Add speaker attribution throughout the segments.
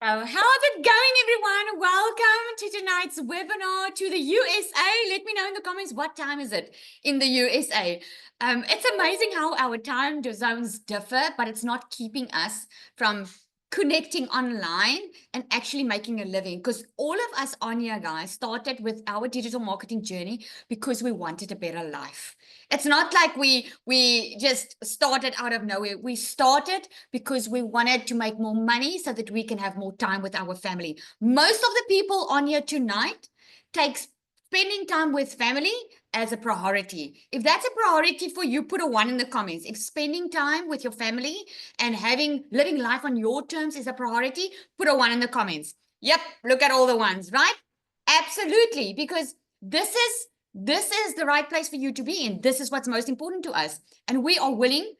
Speaker 1: How's it going, everyone? Welcome to tonight's webinar to the USA. Let me know in the comments, what time is it in the USA? It's amazing how our time zones differ, but it's not keeping us from connecting online and actually making a living, because all of us on here, guys, started with our digital marketing journey because we wanted a better life. It's not like we just started out of nowhere. We started because we wanted to make more money so that we can have more time with our family. Most of the people on here tonight take spending time with family as a priority. If that's a priority for you, put a 1 in the comments. If spending time with your family and living life on your terms is a priority, put a 1 in the comments. Yep, look at all the ones, right? Absolutely, because this is the right place for you to be in. This is what's most important to us. And we are willing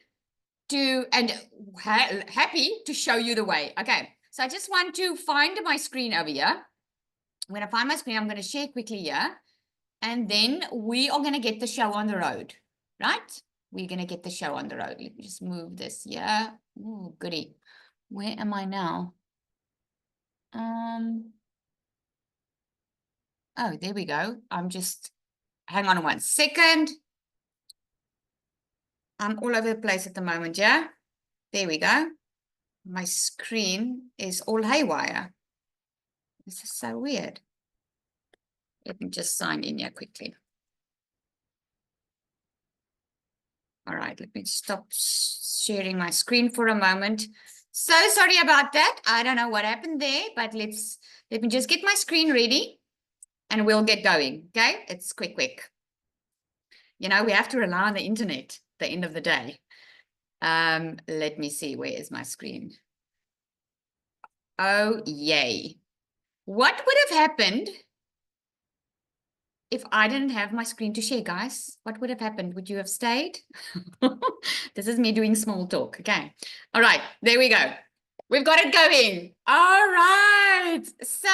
Speaker 1: to and happy to show you the way. Okay, so I just want to find my screen over here. When I find my screen, I'm going to share quickly here. And then we are going to get the show on the road, right? We're going to get the show on the road. Let me just move this here. Oh, goody. Where am I now? Oh, there we go. Hang on 1 second. I'm all over the place at the moment, yeah? There we go. My screen is all haywire. This is so weird. Let me just sign in here quickly. All right, let me stop sharing my screen for a moment. So sorry about that. I don't know what happened there, but let me just get my screen ready and we'll get going, okay? It's quick. You know, we have to rely on the internet at the end of the day. Let me see, where is my screen? Oh, yay. What would have happened if I didn't have my screen to share, guys? What would have happened? Would you have stayed? This is me doing small talk. Okay. All right. There we go. We've got it going. All right. So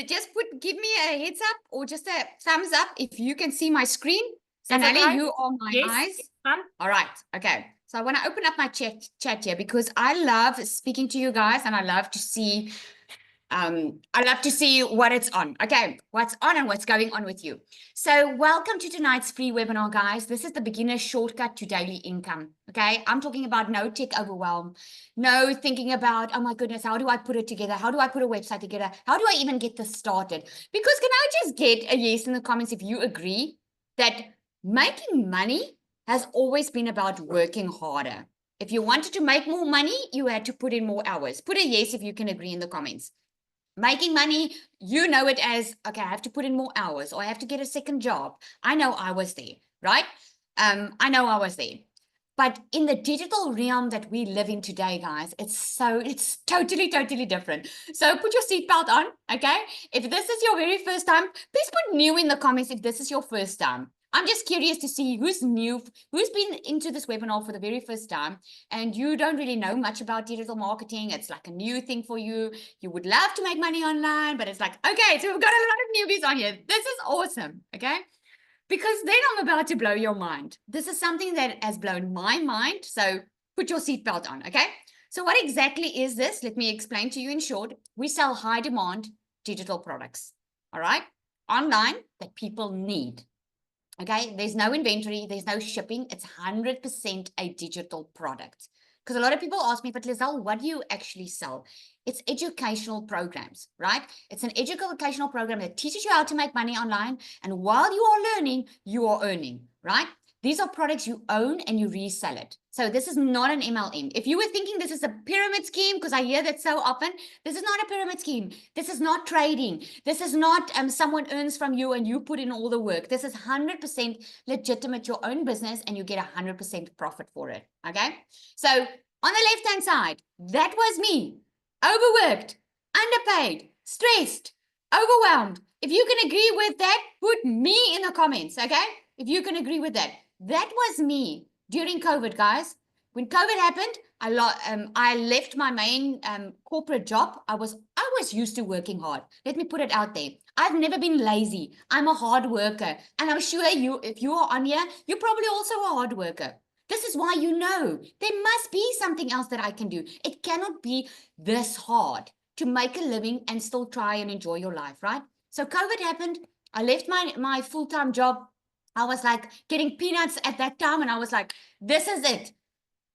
Speaker 1: just give me a heads up or just a thumbs up if you can see my screen. Sanali, okay. You are my eyes. All right. Okay. So I want to open up my chat here because I love speaking to you guys and I love to see what it's on. Okay, what's on and what's going on with you. So welcome to tonight's free webinar, guys. This is the beginner shortcut to daily income. Okay, I'm talking about no tech overwhelm, no thinking about, oh my goodness, how do I put it together? How do I put a website together? How do I even get this started? Because can I just get a yes in the comments if you agree that making money has always been about working harder? If you wanted to make more money, you had to put in more hours. Put a yes if you can agree in the comments. Making money, you know it as, okay, I have to put in more hours or I have to get a second job. I know I was there, right? I know I was there. But in the digital realm that we live in today, guys, it's totally different. So put your seatbelt on, okay? If this is your very first time, please put new in the comments if this is your first time. I'm just curious to see who's new, who's been into this webinar for the very first time, and you don't really know much about digital marketing. It's like a new thing for you. You would love to make money online, but it's like, okay, so we've got a lot of newbies on here. This is awesome, okay? Because then I'm about to blow your mind. This is something that has blown my mind. So put your seatbelt on, okay? So what exactly is this? Let me explain to you in short. We sell high demand digital products, all right? Online that people need. Okay, there's no inventory, there's no shipping. It's 100% a digital product. Because a lot of people ask me, but Lizelle, what do you actually sell? It's educational programs, right? It's an educational program that teaches you how to make money online. And while you are learning, you are earning, right? These are products you own and you resell it. So this is not an MLM. If you were thinking this is a pyramid scheme, because I hear that so often, this is not a pyramid scheme. This is not trading. This is not someone earns from you and you put in all the work. This is 100% legitimate, your own business, and you get 100% profit for it. Okay. So on the left-hand side, that was me. Overworked, underpaid, stressed, overwhelmed. If you can agree with that, put me in the comments. Okay. If you can agree with that. That was me during COVID, guys. When COVID happened, I left my main corporate job. I was used to working hard. Let me put it out there. I've never been lazy. I'm a hard worker. And I'm sure if you are on here, you're probably also a hard worker. This is why you know there must be something else that I can do. It cannot be this hard. to make a living and still try and enjoy your life, right? So COVID happened. I left my full-time job. I was like getting peanuts at that time. And I was like, this is it.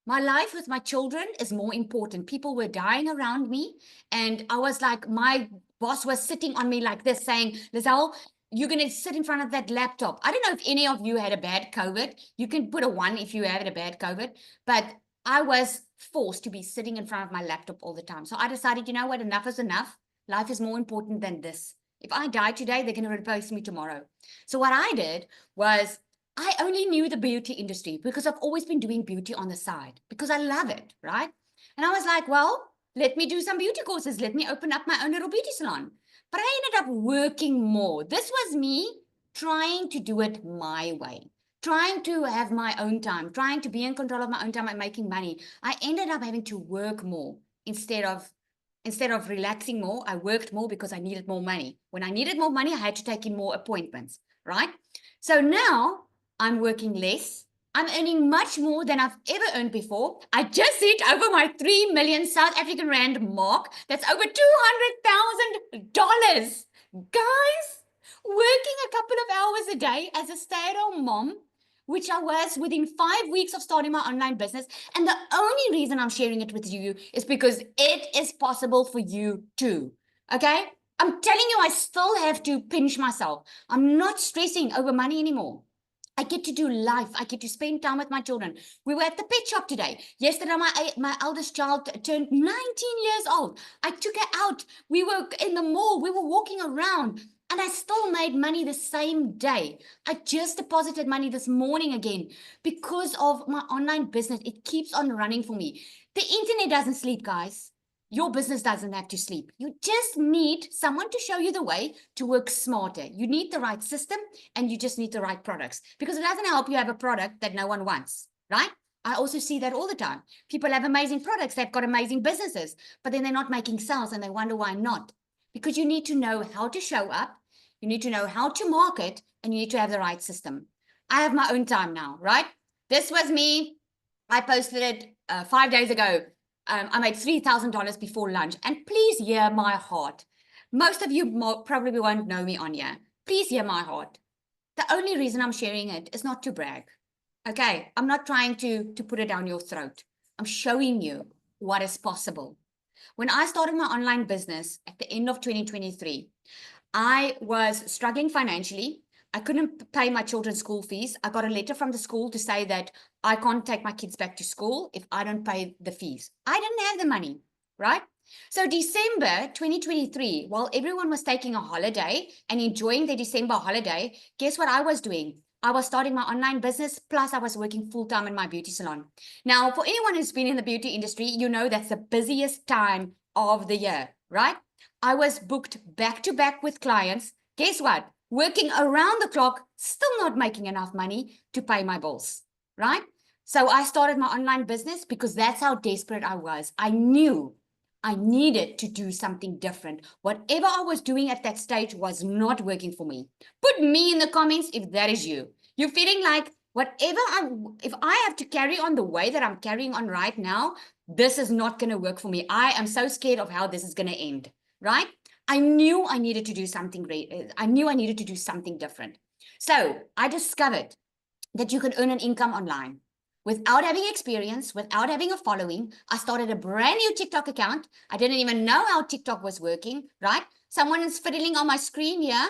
Speaker 1: My life with my children is more important. People were dying around me. And I was like, my boss was sitting on me like this saying, Lizelle, you're going to sit in front of that laptop. I don't know if any of you had a bad COVID. You can put a 1 if you had a bad COVID. But I was forced to be sitting in front of my laptop all the time. So I decided, you know what, enough is enough. Life is more important than this. If I die today, they're going to replace me tomorrow. So what I did was I only knew the beauty industry because I've always been doing beauty on the side because I love it, right? And I was like, well, let me do some beauty courses. Let me open up my own little beauty salon. But I ended up working more. This was me trying to do it my way, trying to have my own time, trying to be in control of my own time and making money. I ended up having to work more instead of relaxing more. I worked more because I needed more money. When I needed more money, I had to take in more appointments, right? So now I'm working less. I'm earning much more than I've ever earned before. I just hit over my 3 million South African Rand mark. That's over $200,000. Guys, working a couple of hours a day as a stay-at-home mom, which I was within 5 weeks of starting my online business. And the only reason I'm sharing it with you is because it is possible for you too. Okay? I'm telling you, I still have to pinch myself. I'm not stressing over money anymore. I get to do life. I get to spend time with my children. We were at the pet shop today. Yesterday, my eldest child turned 19 years old. I took her out. We were in the mall. We were walking around. And I still made money the same day. I just deposited money this morning again because of my online business. It keeps on running for me. The internet doesn't sleep, guys. Your business doesn't have to sleep. You just need someone to show you the way to work smarter. You need the right system and you just need the right products because it doesn't help you have a product that no one wants, right? I also see that all the time. People have amazing products. They've got amazing businesses, but then they're not making sales and they wonder why not. Because you need to know how to show up. You need to know how to market and you need to have the right system. I have my own time now, right? This was me. I posted it 5 days ago. I made $3,000 before lunch. And please hear my heart. Most of you probably won't know me on here. Please hear my heart. The only reason I'm sharing it is not to brag. Okay, I'm not trying to put it down your throat. I'm showing you what is possible. When I started my online business at the end of 2023, I was struggling financially. I couldn't pay my children's school fees. I got a letter from the school to say that I can't take my kids back to school if I don't pay the fees. I didn't have the money, right? So December 2023, while everyone was taking a holiday and enjoying their December holiday, guess what I was doing? I was starting my online business, plus I was working full-time in my beauty salon. Now, for anyone who's been in the beauty industry, you know that's the busiest time of the year, right? I was booked back to back with clients. Guess what? Working around the clock, still not making enough money to pay my bills, right? So I started my online business because that's how desperate I was. I knew I needed to do something different. Whatever I was doing at that stage was not working for me. Put me in the comments if that is you. You're feeling like if I have to carry on the way that I'm carrying on right now, this is not going to work for me. I am so scared of how this is going to end, right? I knew I needed to do something great. I knew I needed to do something different. So I discovered that you can earn an income online. Without having experience, without having a following, I started a brand new TikTok account. I didn't even know how TikTok was working, right? Someone is fiddling on my screen here.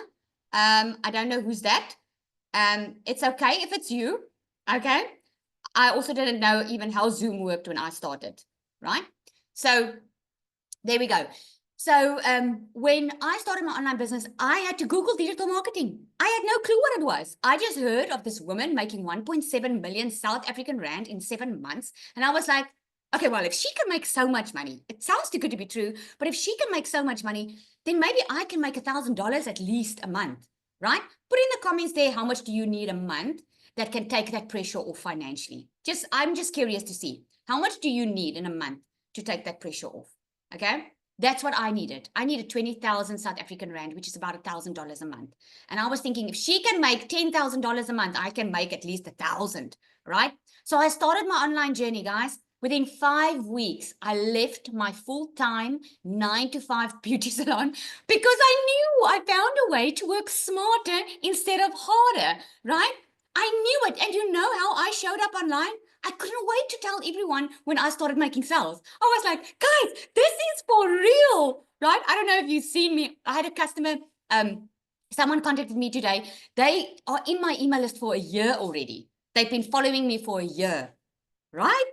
Speaker 1: I don't know who's that. It's okay if it's you, okay? I also didn't know even how Zoom worked when I started, right? So there we go. So when I started my online business, I had to Google digital marketing. I had no clue what it was. I just heard of this woman making 1.7 million South African Rand in 7 months. And I was like, okay, well, if she can make so much money, it sounds too good to be true, but if she can make so much money, then maybe I can make $1,000 at least a month, right? Put in the comments there, how much do you need a month that can take that pressure off financially? I'm just curious to see, how much do you need in a month to take that pressure off, okay? That's what I needed. I needed 20,000 South African Rand, which is about $1,000 a month. And I was thinking, if she can make $10,000 a month, I can make at least 1,000, right? So I started my online journey, guys. Within 5 weeks, I left my full-time 9 to 5 beauty salon because I knew I found a way to work smarter instead of harder, right? I knew it. And you know how I showed up online? I couldn't wait to tell everyone when I started making sales. I was like, guys, this is for real, right? I don't know if you've seen me. I had a customer, someone contacted me today. They are in my email list for a year already. They've been following me for a year, right?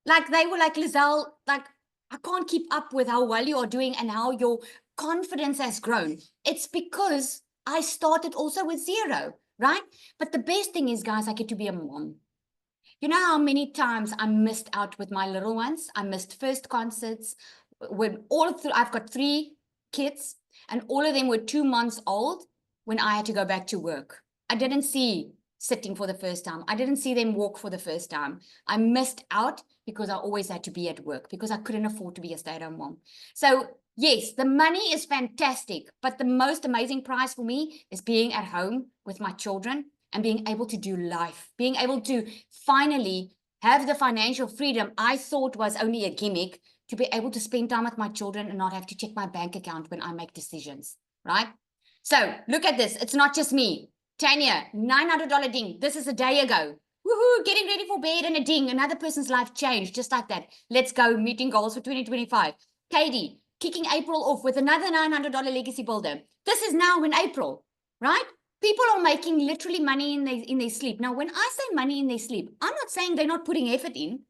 Speaker 1: Like they were like, Lizelle, like, I can't keep up with how well you are doing and how your confidence has grown. It's because I started also with zero, right? But the best thing is, guys, I get to be a mom. You know how many times I missed out with my little ones? I missed first concerts when I've got 3 kids and all of them were 2 months old when I had to go back to work. I didn't see sitting for the first time. I didn't see them walk for the first time. I missed out because I always had to be at work because I couldn't afford to be a stay-at-home mom. So yes, the money is fantastic, but the most amazing prize for me is being at home with my children and being able to do life, being able to finally have the financial freedom I thought was only a gimmick, to be able to spend time with my children and not have to check my bank account when I make decisions, right? So look at this. It's not just me. Tanya, $900 ding. This is a day ago. Woohoo, getting ready for bed and a ding. Another person's life changed just like that. Let's go, meeting goals for 2025. Katie, kicking April off with another $900 legacy builder. This is now in April, right? People are making literally money in their sleep. Now, when I say money in their sleep, I'm not saying they're not putting effort in.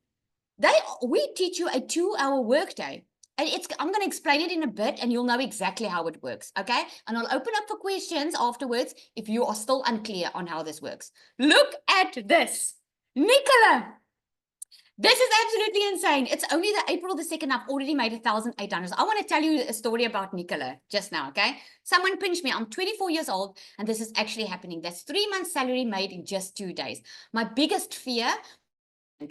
Speaker 1: We teach you a 2-hour workday. And I'm going to explain it in a bit and you'll know exactly how it works, okay? And I'll open up for questions afterwards if you are still unclear on how this works. Look at this. Nicola, this is absolutely insane. It's only the April the 2nd. I've already made 1,800. I want to tell you a story about Nicola just now, okay? Someone pinched me. I'm 24 years old, and this is actually happening. That's 3 months salary made in just 2 days. My biggest fear,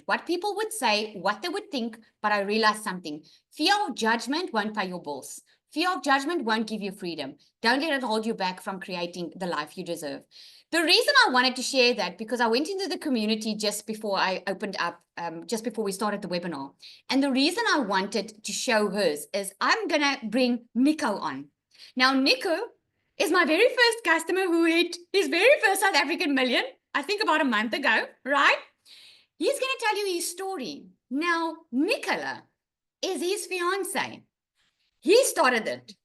Speaker 1: what people would say, what they would think, but I realized something. Fear of judgment won't pay your bills. Fear of judgment won't give you freedom. Don't let it hold you back from creating the life you deserve. The reason I wanted to share that, because I went into the community just before I opened up, just before we started the webinar. And the reason I wanted to show hers is I'm going to bring Nico on. Now, Nico is my very first customer who hit his very first South African million, I think about a month ago, right? He's going to tell you his story. Now, Nicola is his fiance. He started it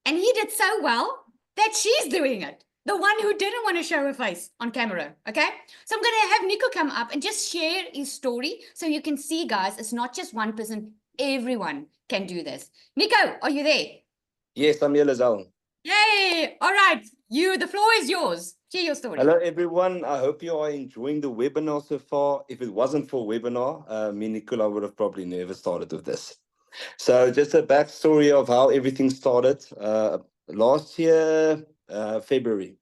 Speaker 1: and he did so well that she's doing it. The one who didn't want to show her face on camera, okay? So I'm going to have Nico come up and just share his story so you can see, guys, it's not just one person. Everyone can do this. Nico, are you there?
Speaker 2: Yes, I'm here, Lizelle.
Speaker 1: Yay! All right, the floor is yours. Share your story.
Speaker 2: Hello, everyone. I hope you are enjoying the webinar so far. If it wasn't for webinar, me and Nicola would have probably never started with this. So just a backstory of how everything started. Last year, February,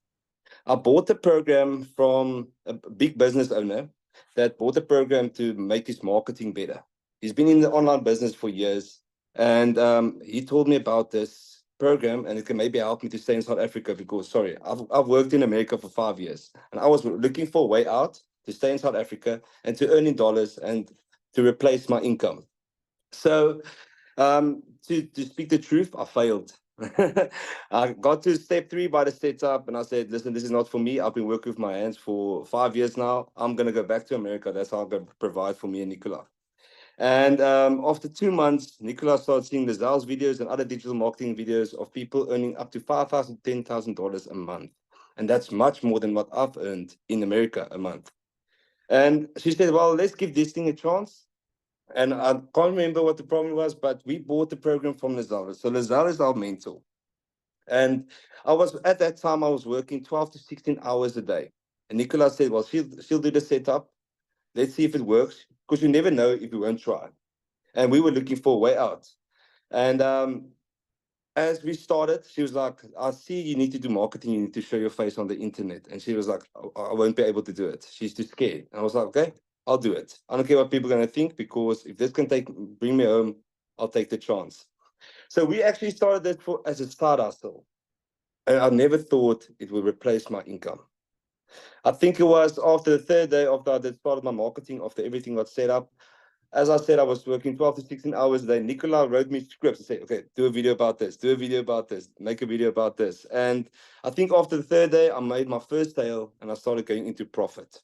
Speaker 2: I bought a program from a big business owner that bought a program to make his marketing better. He's been in the online business for years, and he told me about this program, and it can maybe help me to stay in South Africa because, sorry, I've worked in America for 5 years, and I was looking for a way out to stay in South Africa and to earn in dollars and to replace my income. So to speak the truth, I failed. I got to step 3 by the setup and I said, listen, this is not for me. I've been working with my hands for 5 years now. I'm going to go back to America. That's how I'm going to provide for me and Nicola. And after 2 months, Nicola started seeing the Lizelle's videos and other digital marketing videos of people earning up to $5,000, $10,000 a month. And that's much more than what I've earned in America a month. And she said, well, let's give this thing a chance. And I can't remember what the problem was, but we bought the program from Lizelle. So Lizelle is our mentor. And at that time, I was working 12 to 16 hours a day. And Nicola said, well, she'll do the setup. Let's see if it works, because you never know if you won't try. And we were looking for a way out. And as we started, she was like, I see you need to do marketing. You need to show your face on the internet. And she was like, I won't be able to do it. She's too scared. And I was like, okay, I'll do it. I don't care what people are going to think, because if this can bring me home, I'll take the chance. So we actually started this as a side hustle. And I never thought it would replace my income. I think it was after the 3rd day after I started my marketing, after everything got set up, as I said, I was working 12 to 16 hours a day. Nicola wrote me scripts and said, okay, do a video about this, do a video about this, make a video about this. And I think after the third day, I made my first sale and I started going into profit.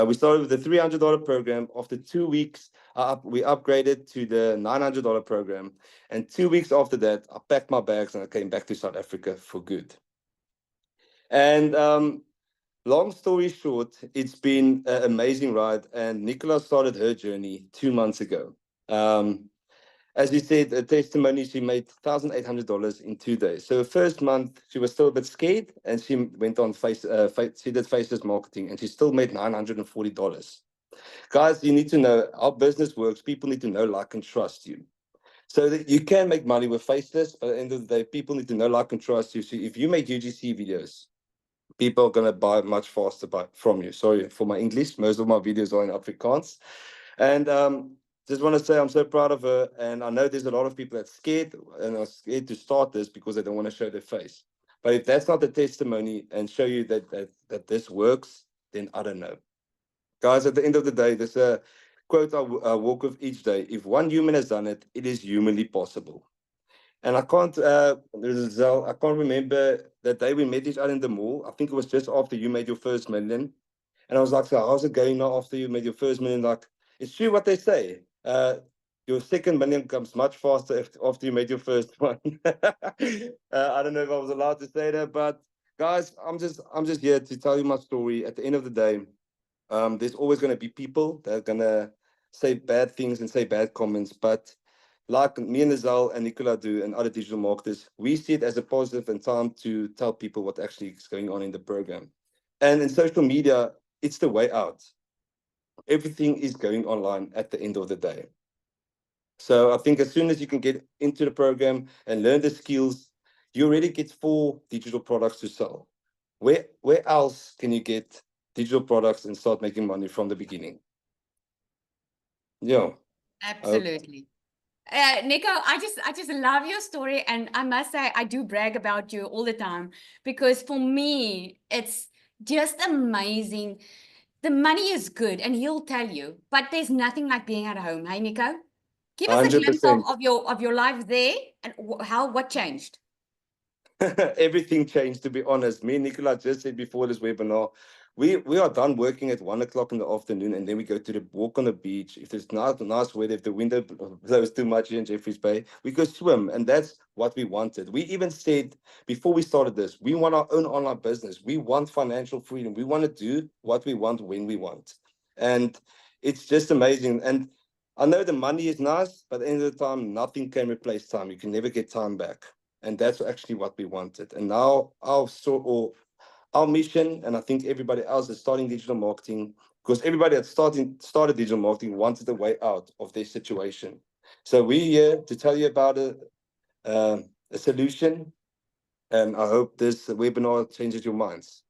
Speaker 2: We started with the $300 program. After 2 weeks, we upgraded to the $900 program. And 2 weeks after that, I packed my bags and I came back to South Africa for good. And long story short, it's been an amazing ride. And Nicola started her journey 2 months ago. As you said, a testimony, she made $1,800 in 2 days. So the first month, she was still a bit scared, and she went on she did faceless marketing, and she still made $940. Guys, you need to know how business works. People need to know, like, and trust you. So that you can make money with faceless, but at the end of the day, people need to know, like, and trust you. So if you make UGC videos, people are going to buy much faster from you. Sorry for my English. Most of my videos are in Afrikaans. And just want to say I'm so proud of her. And I know there's a lot of people that's scared and are scared to start this because they don't want to show their face. But if that's not the testimony and show you that this works, then I don't know. Guys, at the end of the day, there's a quote I walk with each day. If one human has done it, it is humanly possible. And I can't remember the day we met each other in the mall. I think it was just after you made your first million. And I was like, so how's it going now after you made your first million? Like, it's true what they say. Your second million comes much faster after you made your first one. I don't know if I was allowed to say that, but guys, I'm just here to tell you my story. At the end of the day, there's always going to be people that are going to say bad things and say bad comments, but like me and Nazal and Nicola do and other digital marketers, we see it as a positive and time to tell people what actually is going on in the program. And in social media, it's the way out. Everything is going online at the end of the day. So I think as soon as you can get into the program and learn the skills, you already get 4 digital products to sell. Where else can you get digital products and start making money from the beginning? Yeah.
Speaker 1: Absolutely. Nico, I just love your story, and I must say I do brag about you all the time, because for me it's just amazing. The money is good, and he'll tell you, but there's nothing like being at home. Hey, Nico, give us a glimpse
Speaker 2: 100%.
Speaker 1: of your life there and what changed.
Speaker 2: Everything changed, to be honest. Me and Nicola just said before this webinar, we are done working at 1 o'clock in the afternoon, and then we go to the walk on the beach. If there's nice weather, if the window blows too much here in Jeffreys Bay, we go swim, and that's what we wanted. We even said before we started this, we want our own online business. We want financial freedom. We want to do what we want when we want, and it's just amazing. And I know the money is nice, but at the end of the time, nothing can replace time. You can never get time back. And that's actually what we wanted. And now our mission, and I think everybody else is starting digital marketing, because everybody that started digital marketing wanted a way out of their situation. So we're here to tell you about a solution. And I hope this webinar changes your minds.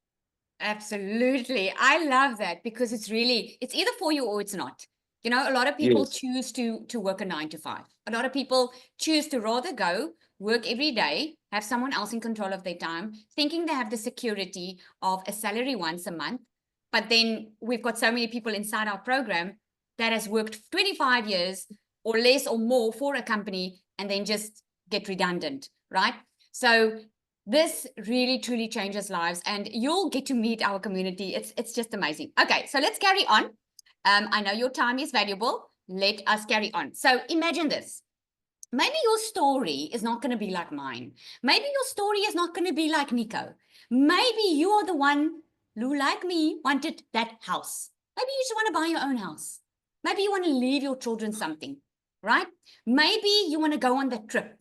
Speaker 1: Absolutely. I love that, because it's either for you or it's not. You know, a lot of people
Speaker 2: Yes.
Speaker 1: choose to work a 9 to 5. A lot of people choose to rather go work every day, have someone else in control of their time, thinking they have the security of a salary once a month. But then we've got so many people inside our program that has worked 25 years or less or more for a company and then just get redundant, right? So this really truly changes lives, and you'll get to meet our community. It's just amazing. Okay, so let's carry on. I know your time is valuable. Let us carry on. So imagine this. Maybe your story is not going to be like mine. Maybe your story is not going to be like Nico. Maybe you are the one who, like me, wanted that house. Maybe you just want to buy your own house. Maybe you want to leave your children something, right? Maybe you want to go on that trip.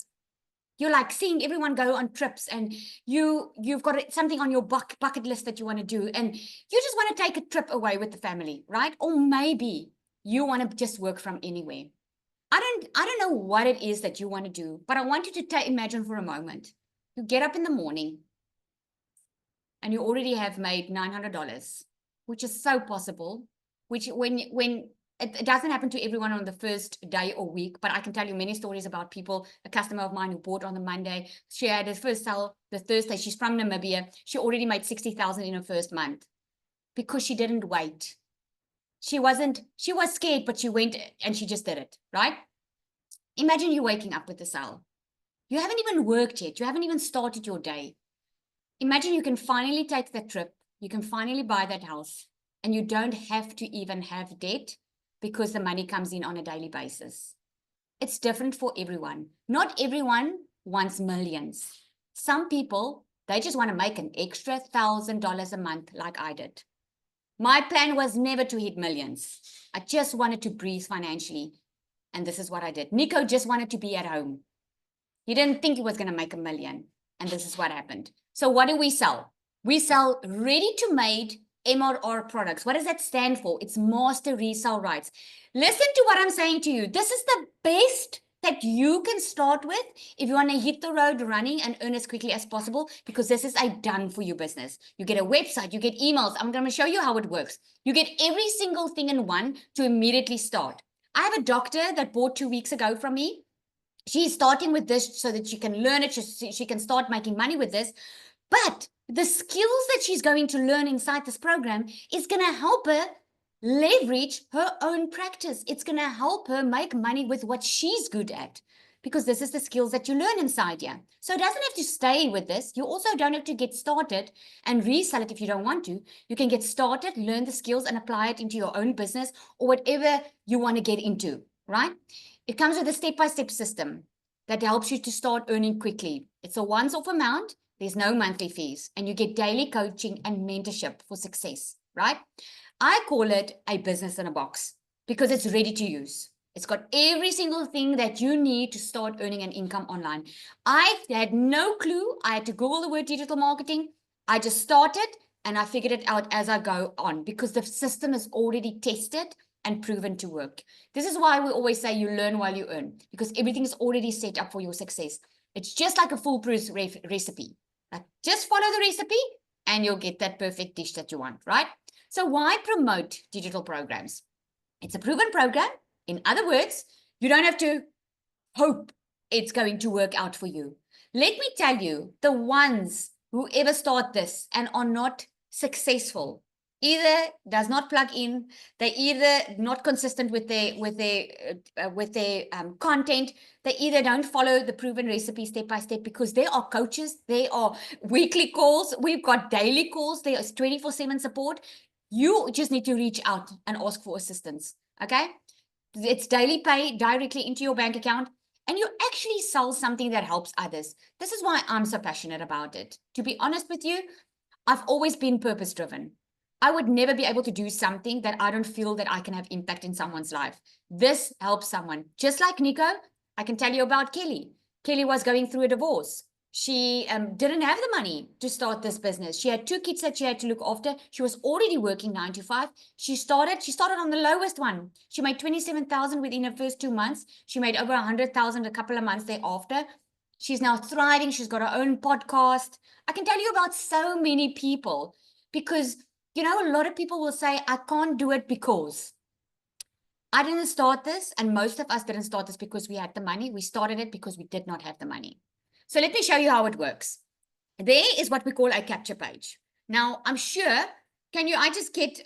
Speaker 1: You're like seeing everyone go on trips, and you've got something on your bucket list that you want to do, and you just want to take a trip away with the family, right? Or maybe you want to just work from anywhere. I don't know what it is that you want to do, but I want you to imagine for a moment. You get up in the morning and you already have made $900, which is so possible, which when it doesn't happen to everyone on the first day or week, but I can tell you many stories about people, a customer of mine who bought on the Monday, she had her first sale the Thursday, she's from Namibia, she already made 60,000 in her first month because she didn't wait. She was scared, but she went and she just did it, right? Imagine you waking up with the sale. You haven't even worked yet. You haven't even started your day. Imagine you can finally take that trip. You can finally buy that house and you don't have to even have debt because the money comes in on a daily basis. It's different for everyone. Not everyone wants millions. Some people, they just want to make an extra $1,000 a month like I did. My plan was never to hit millions. I just wanted to breathe financially. And this is what I did. Nico just wanted to be at home. He didn't think he was going to make $1 million. And this is what happened. So what do we sell? We sell ready-to-made MRR products. What does that stand for? It's master resale rights. Listen to what I'm saying to you. This is the best that you can start with if you want to hit the road running and earn as quickly as possible, because this is a done-for-you business. You get a website, you get emails. I'm going to show you how it works. You get every single thing in one to immediately start. I have a doctor that bought 2 weeks ago from me. She's starting with this so that she can learn it. She can start making money with this. But the skills that she's going to learn inside this program is going to help her leverage her own practice. It's going to help her make money with what she's good at, because this is the skills that you learn inside here. So it doesn't have to stay with this. You also don't have to get started and resell it if you don't want to. You can get started, learn the skills and apply it into your own business or whatever you want to get into, right? It comes with a step-by-step system that helps you to start earning quickly. It's a once-off amount. There's no monthly fees, and you get daily coaching and mentorship for success, right? I call it a business in a box because it's ready to use. It's got every single thing that you need to start earning an income online. I had no clue. I had to Google the word digital marketing. I just started and I figured it out as I go on because the system is already tested and proven to work. This is why we always say you learn while you earn, because everything is already set up for your success. It's just like a foolproof recipe. Like just follow the recipe and you'll get that perfect dish that you want, right? So why promote digital programs? It's a proven program. In other words, you don't have to hope it's going to work out for you. Let me tell you, the ones who ever start this and are not successful either does not plug in, they either not consistent with their content, they either don't follow the proven recipe step by step, because there are coaches, there are weekly calls, we've got daily calls, there is 24/7 support. You just need to reach out and ask for assistance, okay? It's daily pay directly into your bank account, and you actually sell something that helps others. This is why I'm so passionate about it. To be honest with you, I've always been purpose-driven. I would never be able to do something that I don't feel that I can have impact in someone's life. This helps someone. Just like Nico, I can tell you about Kelly. Kelly was going through a divorce. She didn't have the money to start this business. She had 2 kids that she had to look after. She was already working 9 to 5. She started on the lowest one. She made 27,000 within her first 2 months. She made over 100,000 a couple of months thereafter. She's now thriving. She's got her own podcast. I can tell you about so many people, because you know, a lot of people will say, I can't do it because. I didn't start this, and most of us didn't start this because we had the money. We started it because we did not have the money. So let me show you how it works. There is what we call a capture page. Now, I'm sure, I just get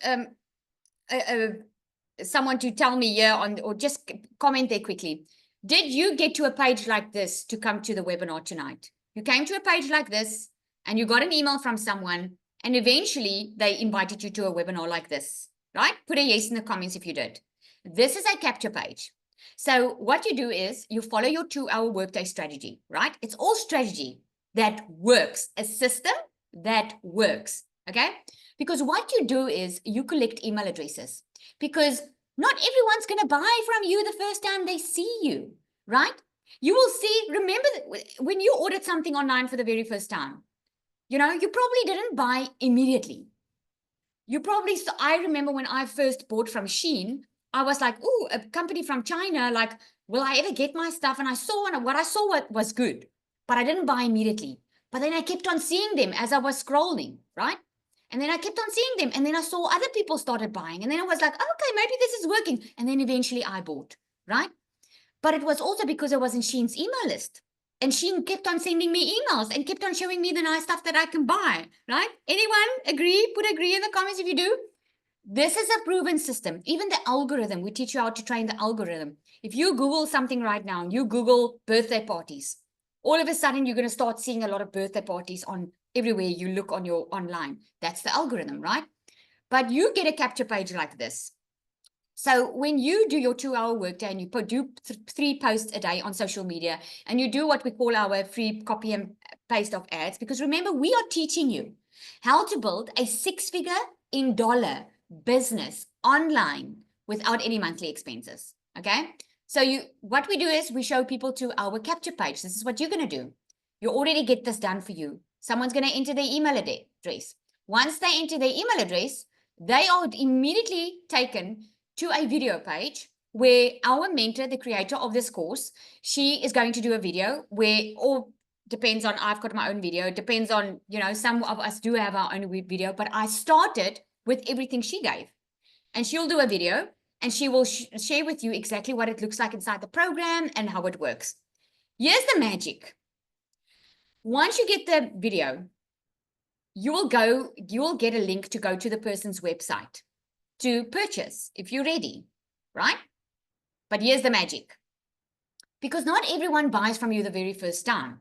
Speaker 1: someone to tell me here or just comment there quickly. Did you get to a page like this to come to the webinar tonight? You came to a page like this and you got an email from someone, and eventually they invited you to a webinar like this, right? Put a yes in the comments if you did. This is a capture page. So what you do is you follow your 2-hour workday strategy, right? It's all strategy that works, a system that works, okay? Because what you do is you collect email addresses, because not everyone's going to buy from you the first time they see you, right? You will see, remember when you ordered something online for the very first time, you know, you probably didn't buy immediately. I remember when I first bought from Shein, I was like, oh, a company from China, like, will I ever get my stuff? And what I saw was good, but I didn't buy immediately. But then I kept on seeing them as I was scrolling, right? And then I kept on seeing them. And then I saw other people started buying. And then I was like, okay, maybe this is working. And then eventually I bought, right? But it was also because I was in Shein's email list. And Shein kept on sending me emails and kept on showing me the nice stuff that I can buy, right? Anyone agree? Put agree in the comments if you do. This is a proven system. Even the algorithm, we teach you how to train the algorithm. If you Google something right now, you Google birthday parties, all of a sudden you're going to start seeing a lot of birthday parties on everywhere you look on your online. That's the algorithm, right? But you get a capture page like this. So when you do your 2-hour workday and you do 3 posts a day on social media, and you do what we call our free copy and paste of ads, because remember, we are teaching you how to build a 6-figure in dollar business online without any monthly expenses. Okay. So what we do is we show people to our capture page. This is what you're going to do. You already get this done for you. Someone's going to enter their email address. Once they enter their email address, they are immediately taken to a video page where our mentor, the creator of this course, she is going to do a video where, or depends on, I've got my own video, depends on, some of us do have our own video, but I started with everything she gave. And she'll do a video and she will share with you exactly what it looks like inside the program and how it works. Here's the magic. Once you get the video, you will get a link to go to the person's website to purchase if you're ready, right? But here's the magic. Because not everyone buys from you the very first time.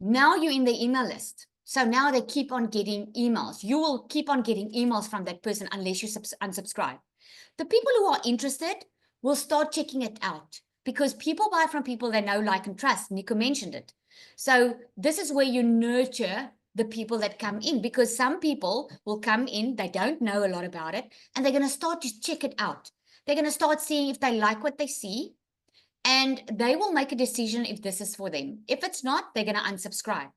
Speaker 1: Now you're in the email list. So now they keep on getting emails. You will keep on getting emails from that person unless you unsubscribe. The people who are interested will start checking it out because people buy from people they know, like, and trust. Nico mentioned it. So this is where you nurture the people that come in, because some people will come in, they don't know a lot about it, and they're going to start to check it out. They're going to start seeing if they like what they see, and they will make a decision if this is for them. If it's not, they're going to unsubscribe.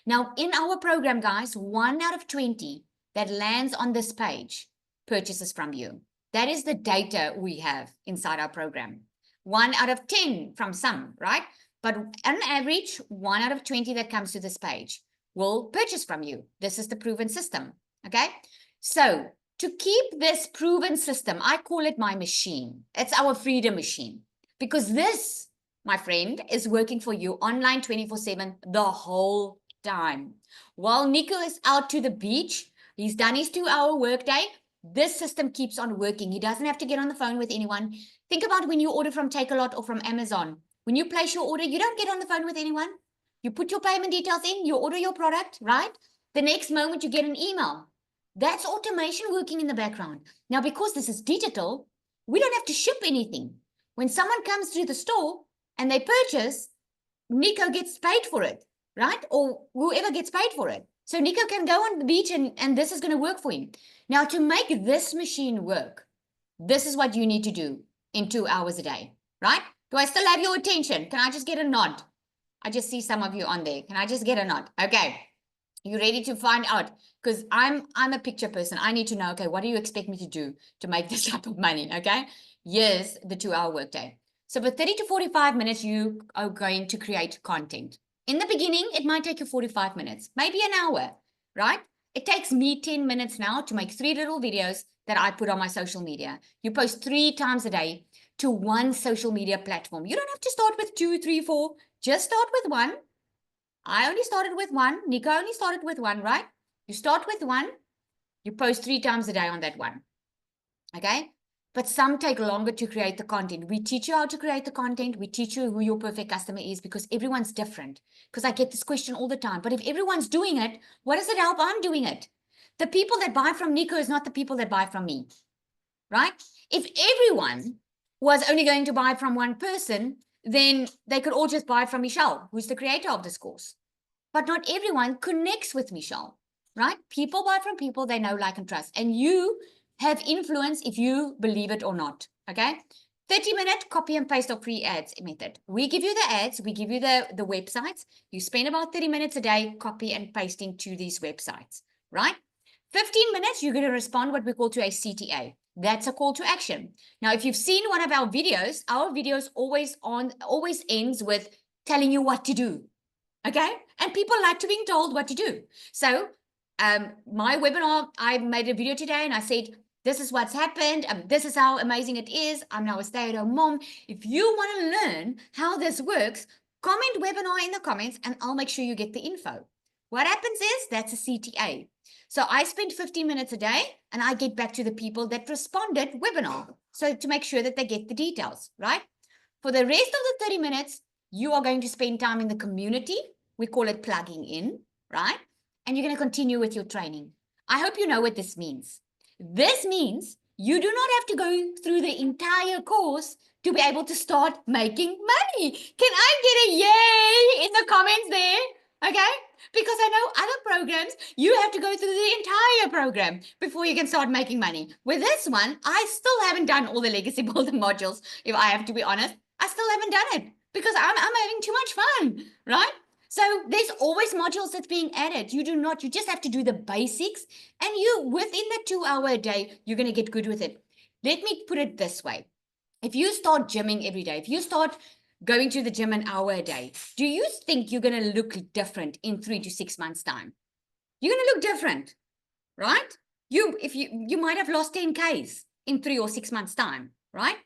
Speaker 1: Now, in our program, guys, 1 out of 20 that lands on this page purchases from you. That is the data we have inside our program. 1 out of 10 from some, right? But on average, 1 out of 20 that comes to this page will purchase from you. This is the proven system, okay? So to keep this proven system, I call it my machine. It's our freedom machine, because this, my friend, is working for you online 24/7 the whole time. While Nico is out to the beach, he's done his 2-hour workday, this system keeps on working. He doesn't have to get on the phone with anyone. Think about when you order from Takealot or from Amazon. When you place your order, you don't get on the phone with anyone. You put your payment details in, you order your product, right? The next moment you get an email. That's automation working in the background. Now, because this is digital, we don't have to ship anything. When someone comes through the store and they purchase, Nico gets paid for it, right? Or whoever gets paid for it. So Nico can go on the beach and this is going to work for him. Now, to make this machine work, this is what you need to do in 2 hours a day, right? Do I still have your attention? Can I just get a nod? I just see some of you on there. Can I just get a nod? Okay. You ready to find out? Because I'm a picture person. I need to know, okay, what do you expect me to do to make this type of money? Okay. Here's the 2-hour workday. So for 30 to 45 minutes, you are going to create content. In the beginning, it might take you 45 minutes, maybe an hour, right? It takes me 10 minutes now to make 3 little videos that I put on my social media. You post 3 times a day to 1 social media platform. You don't have to start with 2, 3, 4. Just start with 1. I only started with 1. Nico only started with 1, right? You start with 1. You post 3 times a day on that one. Okay? But some take longer to create the content. We teach you how to create the content. We teach you who your perfect customer is, because everyone's different. Because I get this question all the time. But if everyone's doing it, what does it help I'm doing it? The people that buy from Nico is not the people that buy from me. Right? If everyone was only going to buy from one person, then they could all just buy from Michelle, who's the creator of this course. But not everyone connects with Michelle, right? People buy from people they know, like, and trust. And you have influence if you believe it or not, okay? 30-minute copy and paste of free ads method. We give you the ads, we give you the websites. You spend about 30 minutes a day copy and pasting to these websites, right? 15 minutes, you're going to respond what we call to a CTA. That's a call to action. Now, if you've seen one of our videos always ends with telling you what to do. Okay. And people like to be told what to do. So my webinar, I made a video today and I said, this is what's happened. This is how amazing it is. I'm now a stay-at-home mom. If you want to learn how this works, comment webinar in the comments and I'll make sure you get the info. What happens is that's a CTA. So I spend 15 minutes a day and I get back to the people that responded webinar. So to make sure that they get the details, right? For the rest of the 30 minutes, you are going to spend time in the community. We call it plugging in, right? And you're going to continue with your training. I hope you know what this means. This means you do not have to go through the entire course to be able to start making money. Can I get a yay in the comments there? Okay? Because I know other programs, you have to go through the entire program before you can start making money. With this one, I still haven't done all the legacy builder modules, if I have to be honest. I still haven't done it because I'm having too much fun, right? So there's always modules that's being added. You just have to do the basics, and you, within the 2 hour a day, you're going to get good with it. Let me put it this way. If you start gymming every day, if you start going to the gym an hour a day, do you think you're going to look different in 3 to 6 months time? You're going to look different, right? You might have lost 10 Ks in 3 or 6 months time, right?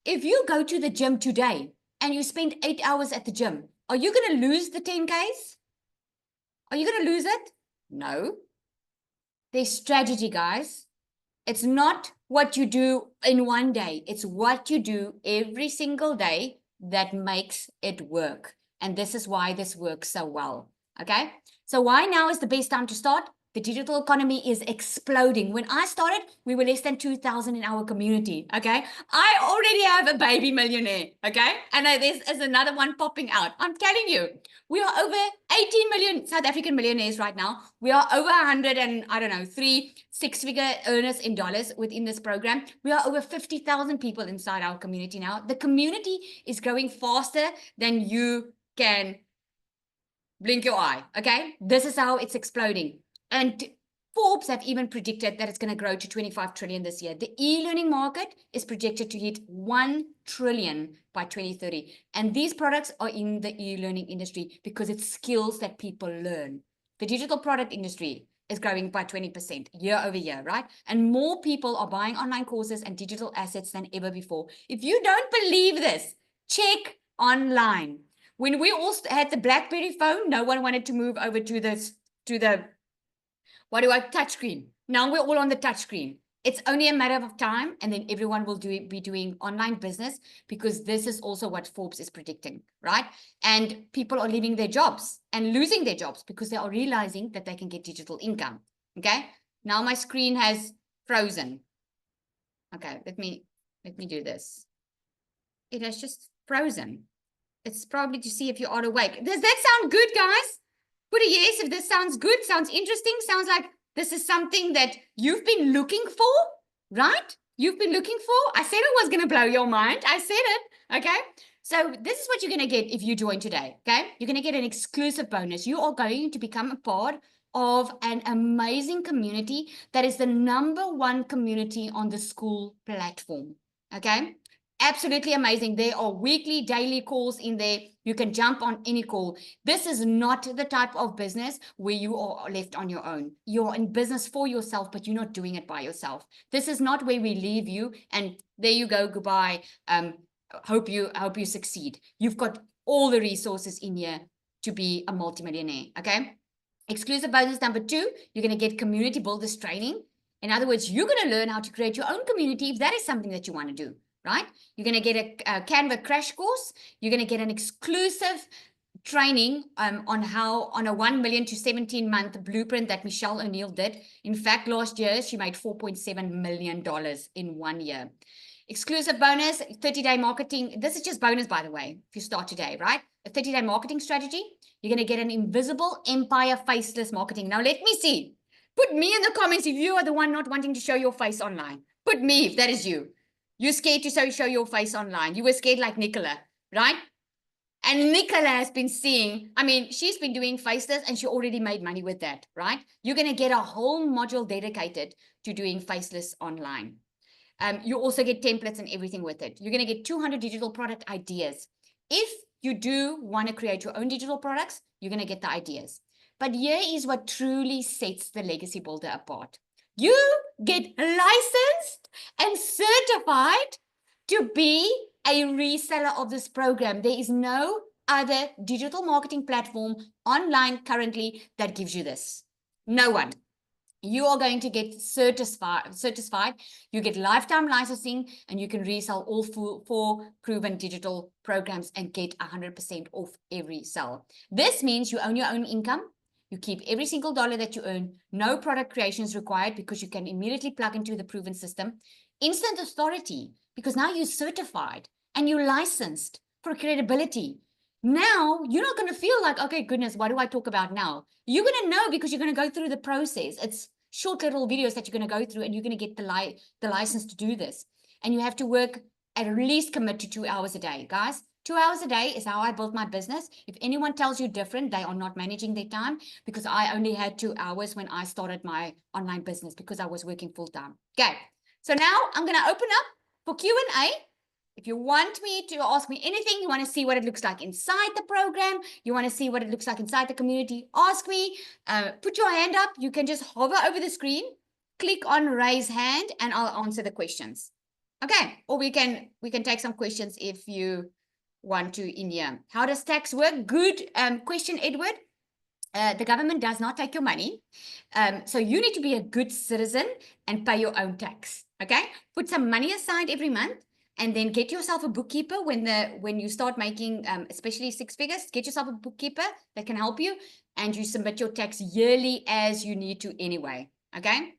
Speaker 1: If you go to the gym today and you spend 8 hours at the gym, are you going to lose the 10 Ks? Are you going to lose it? No. There's strategy, guys. It's not what you do in one day. It's what you do every single day that makes it work. And this is why this works so well. Okay. So why now is the best time to start? The digital economy is exploding. When I started, we were less than 2,000 in our community. Okay. I already have a baby millionaire. Okay. And there's another one popping out. I'm telling you, we are over 18 million South African millionaires right now. We are over 100 and I don't know, 3 6-figure earners in dollars within this program. We are over 50,000 people inside our community now. The community is growing faster than you can blink your eye. Okay. This is how it's exploding. And Forbes have even predicted that it's going to grow to 25 trillion this year. The e-learning market is projected to hit 1 trillion by 2030. And these products are in the e-learning industry because it's skills that people learn. The digital product industry is growing by 20% year over year, right? And more people are buying online courses and digital assets than ever before. If you don't believe this, check online. When we all had the BlackBerry phone, no one wanted to move over to the touchscreen. Now we're all on the touchscreen. It's only a matter of time, and then everyone will be doing online business, because this is also what Forbes is predicting, right? And people are leaving their jobs and losing their jobs because they are realizing that they can get digital income. Okay. Now my screen has frozen. Okay. Let me do this. It has just frozen. It's probably to see if you are awake. Does that sound good, guys? Put a yes if this sounds good, sounds interesting, sounds like this is something that you've been looking for, right? You've been looking for. I said it was going to blow your mind. I said it, okay? So this is what you're going to get if you join today, okay? You're going to get an exclusive bonus. You are going to become a part of an amazing community that is the #1 community on the Skool platform, okay? Absolutely amazing. There are weekly, daily calls in there. You can jump on any call. This is not the type of business where you are left on your own. You're in business for yourself, but you're not doing it by yourself. This is not where we leave you and there you go, goodbye. Hope you succeed. You've got all the resources in here to be a multimillionaire, okay? Exclusive bonus #2, you're going to get community builders training. In other words, you're going to learn how to create your own community if that is something that you want to do. Right? You're going to get a Canva crash course. You're going to get an exclusive training on a 1 million to 17-month blueprint that Michelle O'Neill did. In fact, last year, she made $4.7 million in 1 year. Exclusive bonus, 30-day marketing. This is just bonus, by the way, if you start today, right? A 30-day marketing strategy. You're going to get an invisible empire faceless marketing. Now, let me see. Put me in the comments if you are the one not wanting to show your face online. Put me if that is you. You're scared to show your face online. You were scared like Nicola, right? And Nicola has been seeing, I mean, she's been doing faceless and she already made money with that, right? You're going to get a whole module dedicated to doing faceless online. You also get templates and everything with it. You're going to get 200 digital product ideas. If you do want to create your own digital products, you're going to get the ideas. But here is what truly sets the Legacy Builder apart. You get licensed and certified to be a reseller of this program. There is no other digital marketing platform online currently that gives you this. No one. you are going to get certified. You get lifetime licensing, and you can resell all four proven digital programs and get 100% off every sale. This means you own your own income. You keep every single dollar that you earn. No product creation is required because you can immediately plug into the proven system. Instant authority, because now you're certified and you're licensed for credibility. Now you're not going to feel like, okay, goodness, what do I talk about now? You're going to know because you're going to go through the process. It's short little videos that you're going to go through, and you're going to get the license to do this. And you have to work, at least commit to 2 hours a day, guys. 2 hours a day is how I built my business. If anyone tells you different, they are not managing their time, because I only had 2 hours when I started my online business because I was working full time. Okay. So now I'm going to open up for Q&A. If you want me to ask me anything, you want to see what it looks like inside the program, you want to see what it looks like inside the community, ask me, put your hand up. You can just hover over the screen, click on raise hand, and I'll answer the questions. Okay, or we can take some questions if you want to in here. How does tax work? Good question, Edward. The government does not take your money. So you need to be a good citizen and pay your own tax. Okay, put some money aside every month, and then get yourself a bookkeeper when you start making, especially 6 figures. Get yourself a bookkeeper that can help you, and you submit your tax yearly as you need to anyway. Okay.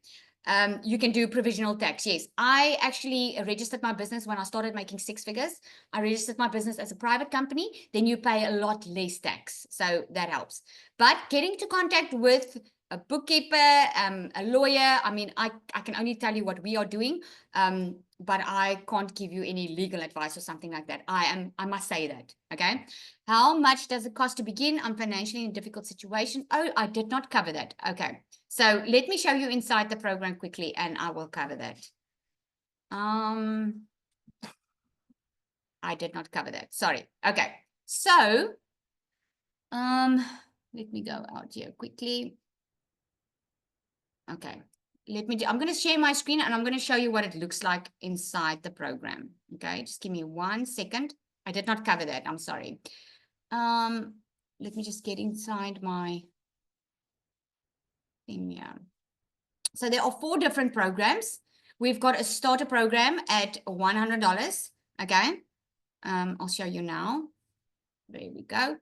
Speaker 1: You can do provisional tax. Yes, I actually registered my business when I started making 6 figures. I registered my business as a private company. Then you pay a lot less tax, so that helps. But getting into contact with a bookkeeper, a lawyer, I mean, I can only tell you what we are doing, but I can't give you any legal advice or something like that. I must say that. Okay. How much does it cost to begin? I'm financially in a difficult situation. Oh, I did not cover that. Okay. So let me show you inside the program quickly, and I will cover that. I did not cover that. Sorry. Okay. So, let me go out here quickly. Okay. I'm going to share my screen, and I'm going to show you what it looks like inside the program. Okay. Just give me 1 second. I did not cover that. I'm sorry. Let me just get inside my thing here. So there are 4 different programs. We've got a starter program at $100. Okay. I'll show you now. There we go.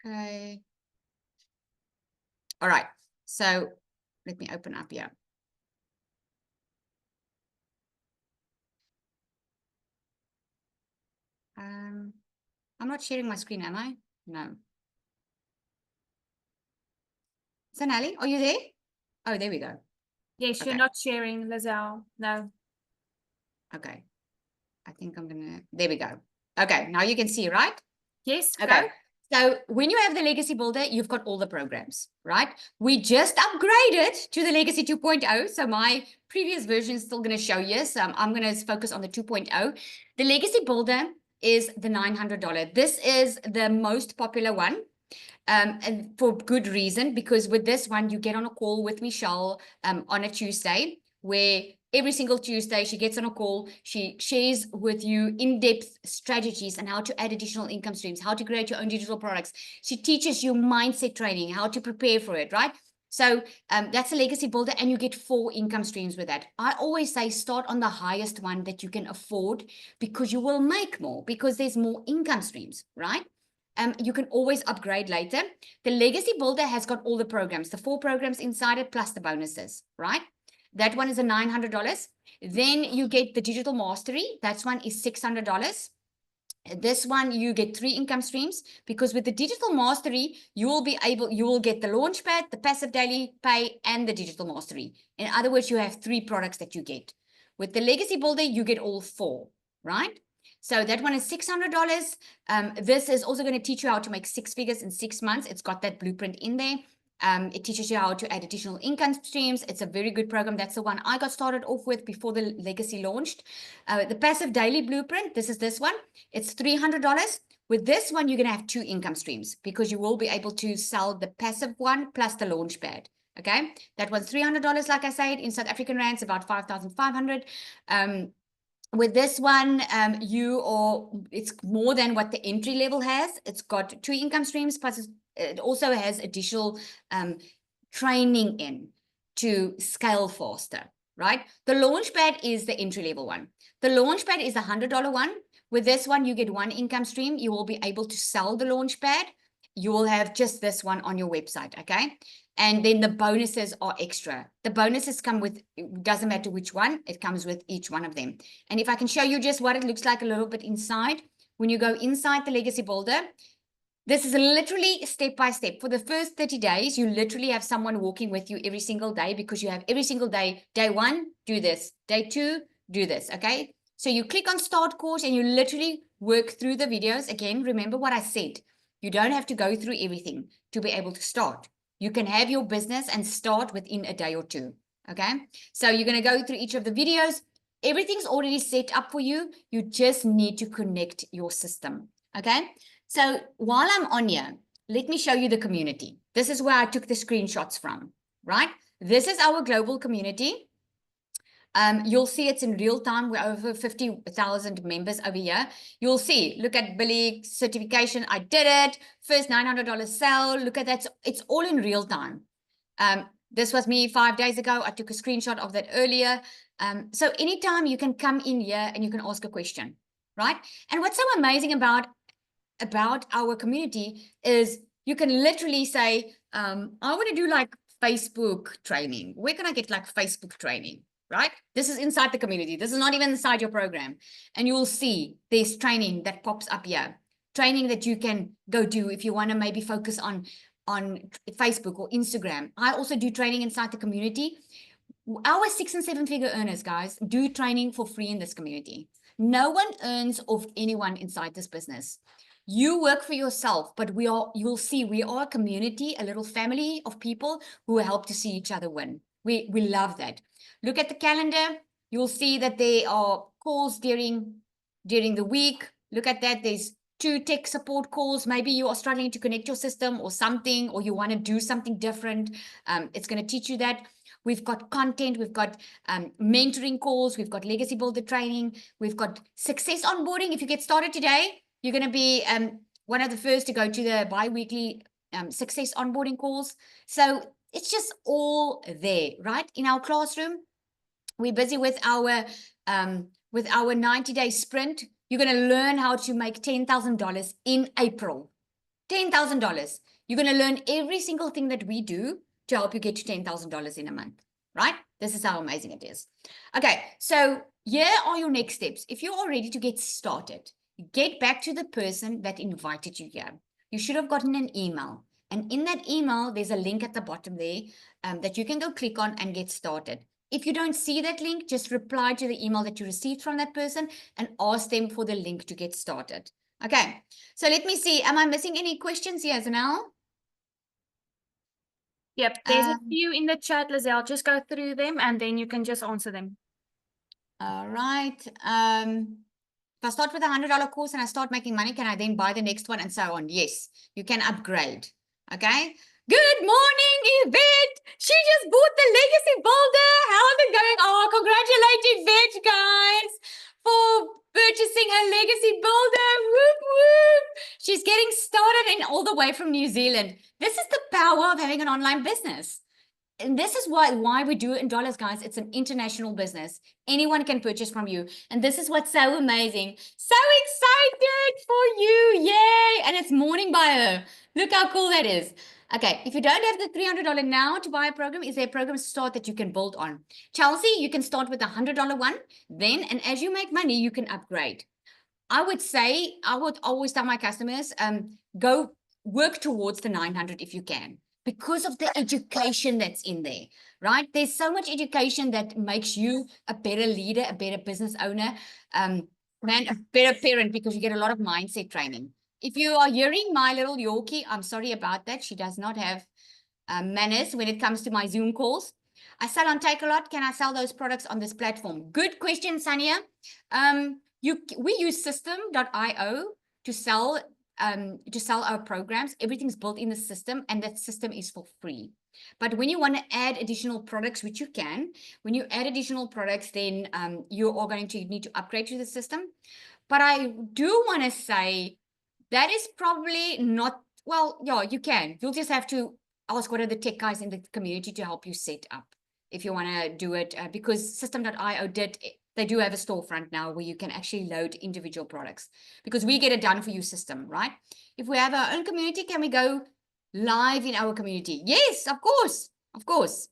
Speaker 1: Okay. All right. So let me open up here. I'm not sharing my screen, am I? No. Sanali, are you there? Oh, there we go.
Speaker 3: Yes,
Speaker 1: Okay.
Speaker 3: you're not sharing, Lizelle. No.
Speaker 1: Okay. I think I'm gonna, there we go. Okay, now you can see, right?
Speaker 3: Yes.
Speaker 1: Okay.
Speaker 3: Go.
Speaker 1: So when you have the Legacy Builder, you've got all the programs, right? We just upgraded to the Legacy 2.0. So my previous version is still going to show you. So I'm going to focus on the 2.0. The Legacy Builder is the $900. This is the most popular one. And for good reason, because with this one, you get on a call with Michelle on a Tuesday, where every single Tuesday she gets on a call, she shares with you in-depth strategies and how to add additional income streams, how to create your own digital products. She teaches you mindset training, how to prepare for it, right? So that's a Legacy Builder, and you get 4 income streams with that. I always say start on the highest one that you can afford, because you will make more, because there's more income streams, right? You can always upgrade later. The Legacy Builder has got all the programs, the 4 programs inside it, plus the bonuses, right? That one is a $900. Then you get the Digital Mastery. That one is $600. This one, you get 3 income streams, because with the Digital Mastery, you will get the Launchpad, the Passive Daily Pay, and the Digital Mastery. In other words, you have 3 products that you get. With the Legacy Builder, you get all 4, right? So that one is $600. This is also going to teach you how to make 6 figures in 6 months. It's got that blueprint in there. It teaches you how to add additional income streams. It's a very good program. That's the one I got started off with before the Legacy launched. The Passive Daily Blueprint, this one. It's $300. With this one, you're going to have 2 income streams, because you will be able to sell the passive one plus the Launchpad. Okay, that one's $300, like I said, in South African rands, about 5,500. With this one, it's more than what the entry level has. It's got 2 income streams plus it also has additional training in to scale faster, right? The Launchpad is the entry-level one. The Launchpad is a $100 one. With this one, you get one income stream. You will be able to sell the Launchpad. You will have just this one on your website, okay? And then the bonuses are extra. The bonuses come with, it doesn't matter which one, it comes with each one of them. And if I can show you just what it looks like a little bit inside, when you go inside the Legacy Builder, this is literally step by step. For the first 30 days, you literally have someone walking with you every single day, because you have every single day, day 1, do this, day 2, do this, okay? So you click on start course and you literally work through the videos. Again, remember what I said. You don't have to go through everything to be able to start. You can have your business and start within a day or 2, okay? So you're going to go through each of the videos. Everything's already set up for you. You just need to connect your system, okay? So while I'm on here, let me show you the community. This is where I took the screenshots from, right? This is our global community. You'll see it's in real time. We're over 50,000 members over here. You'll see, look at Billy certification. I did it. First $900 sale. Look at that. It's all in real time. This was me 5 days ago. I took a screenshot of that earlier. So anytime you can come in here and you can ask a question, right? And what's so amazing about our community is you can literally say, I want to do like Facebook training. Where can I get like Facebook training, right? This is inside the community. This is not even inside your program. And you will see there's training that pops up here. Training that you can go do if you want to maybe focus on Facebook or Instagram. I also do training inside the community. Our 6- and 7-figure earners, guys, do training for free in this community. No one earns off anyone inside this business. You work for yourself, but you'll see we are a community, a little family of people who help to see each other win. We love that. Look at the calendar. You'll see that there are calls during the week. Look at that. There's 2 tech support calls. Maybe you are struggling to connect your system or something, or you want to do something different. It's going to teach you that. We've got content. We've got mentoring calls. We've got Legacy Builder training. We've got success onboarding. If you get started today, you're going to be one of the first to go to the bi-weekly success onboarding calls. So it's just all there, right? In our classroom, we're busy with our 90-day sprint. You're going to learn how to make $10,000 in April. $10,000. You're going to learn every single thing that we do to help you get to $10,000 in a month, right? This is how amazing it is. Okay, so here are your next steps. If you're all ready to get started, get back to the person that invited you here. You should have gotten an email. And in that email, there's a link at the bottom there that you can go click on and get started. If you don't see that link, just reply to the email that you received from that person and ask them for the link to get started. Okay, so let me see. Am I missing any questions here, Zanel?
Speaker 3: Yep, there's a few in the chat, Lizelle. Just go through them and then you can just answer them.
Speaker 1: All right. If I start with a $100 course and I start making money, can I then buy the next one and so on? Yes, you can upgrade. Okay. Good morning, Yvette. She just bought the Legacy Builder. How's it going? Oh, congratulate Yvette, guys, for purchasing a Legacy Builder. Whoop, whoop. She's getting started and all the way from New Zealand. This is the power of having an online business. And this is why we do it in dollars, guys. It's an international business. Anyone can purchase from you. And this is what's so amazing. So excited for you. Yay. And it's morning by her. Look how cool that is. Okay. If you don't have the $300 now to buy a program, is there a program to start that you can build on? Chelsea, you can start with a $100 one. Then, and as you make money, you can upgrade. I would always tell my customers, go work towards the 900 if you can, because of the education that's in there, right? There's so much education that makes you a better leader, a better business owner, a better parent, because you get a lot of mindset training. If you are hearing my little Yorkie, I'm sorry about that. She does not have manners when it comes to my Zoom calls. I sell on Takealot. Can I sell those products on this platform? Good question, Sania. We use system.io to sell our programs. Everything's built in the system, and that system is for free. But when you want to add additional products, which you can, when you add additional products, then you are going to need to upgrade to the system. But I do want to say that is probably not well, yeah, you can. You'll just have to ask what are the tech guys in the community to help you set up if you want to do it, because System.io they do have a storefront now where you can actually load individual products, because we get it done for you system, right? If we have our own community, can we go live in our community? Yes, of course, of course.